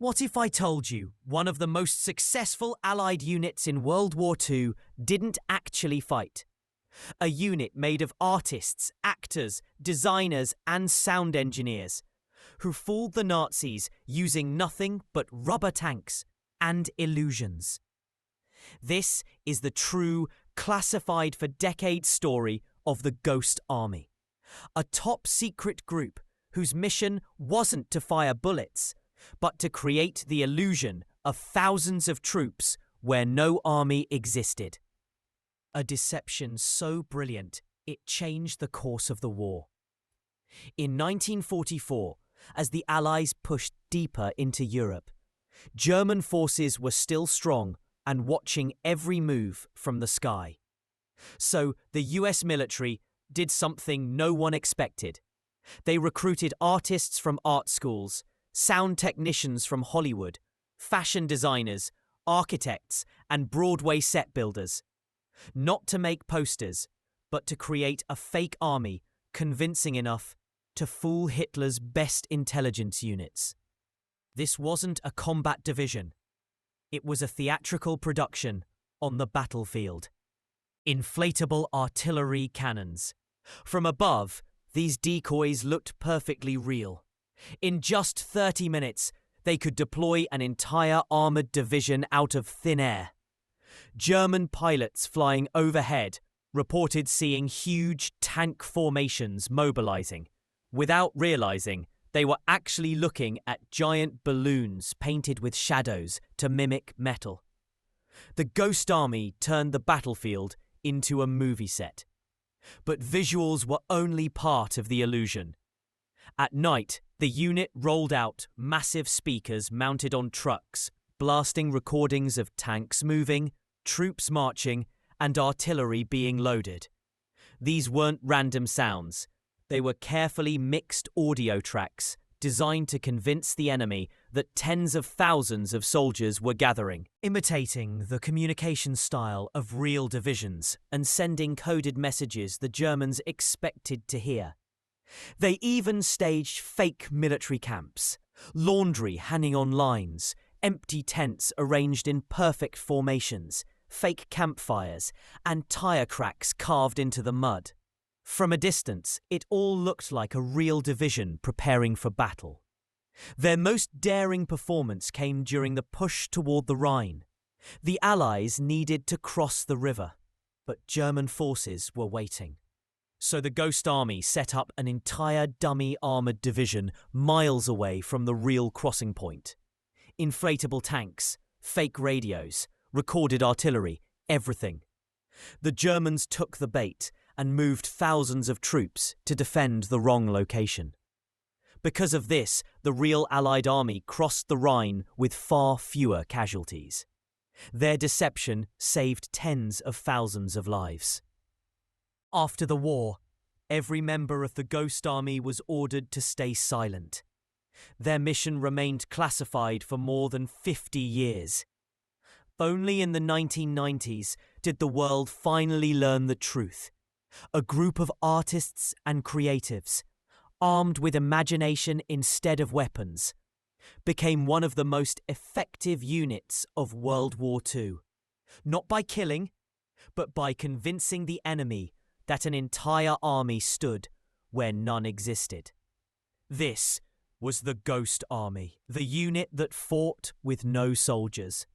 What if I told you one of the most successful Allied units in World War II didn't actually fight? A unit made of artists, actors, designers, and sound engineers who fooled the Nazis using nothing but rubber tanks and illusions. This is the true, classified for decades story of the Ghost Army, a top-secret group whose mission wasn't to fire bullets, but to create the illusion of thousands of troops where no army existed. A deception so brilliant it changed the course of the war. In 1944, as the Allies pushed deeper into Europe, German forces were still strong and watching every move from the sky. So the US military did something no one expected. They recruited artists from art schools, sound technicians from Hollywood, fashion designers, architects, and Broadway set builders. Not to make posters, but to create a fake army convincing enough to fool Hitler's best intelligence units. This wasn't a combat division. It was a theatrical production on the battlefield. Inflatable artillery cannons. From above, these decoys looked perfectly real. In just 30 minutes, they could deploy an entire armored division out of thin air. German pilots flying overhead reported seeing huge tank formations mobilizing, without realizing they were actually looking at giant balloons painted with shadows to mimic metal. The Ghost Army turned the battlefield into a movie set. But visuals were only part of the illusion. At night, the unit rolled out massive speakers mounted on trucks, blasting recordings of tanks moving, troops marching, and artillery being loaded. These weren't random sounds. They were carefully mixed audio tracks designed to convince the enemy that tens of thousands of soldiers were gathering, imitating the communication style of real divisions and sending coded messages the Germans expected to hear. They even staged fake military camps, laundry hanging on lines, empty tents arranged in perfect formations, fake campfires, and tire cracks carved into the mud. From a distance, it all looked like a real division preparing for battle. Their most daring performance came during the push toward the Rhine. The Allies needed to cross the river, but German forces were waiting. So the Ghost Army set up an entire dummy armored division miles away from the real crossing point. Inflatable tanks, fake radios, recorded artillery, everything. The Germans took the bait and moved thousands of troops to defend the wrong location. Because of this, the real Allied army crossed the Rhine with far fewer casualties. Their deception saved tens of thousands of lives. After the war, every member of the Ghost Army was ordered to stay silent. Their mission remained classified for more than 50 years. Only in the 1990s did the world finally learn the truth. A group of artists and creatives, armed with imagination instead of weapons, became one of the most effective units of World War II. Not by killing, but by convincing the enemy that an entire army stood where none existed. This was the Ghost Army, the unit that fought with no soldiers,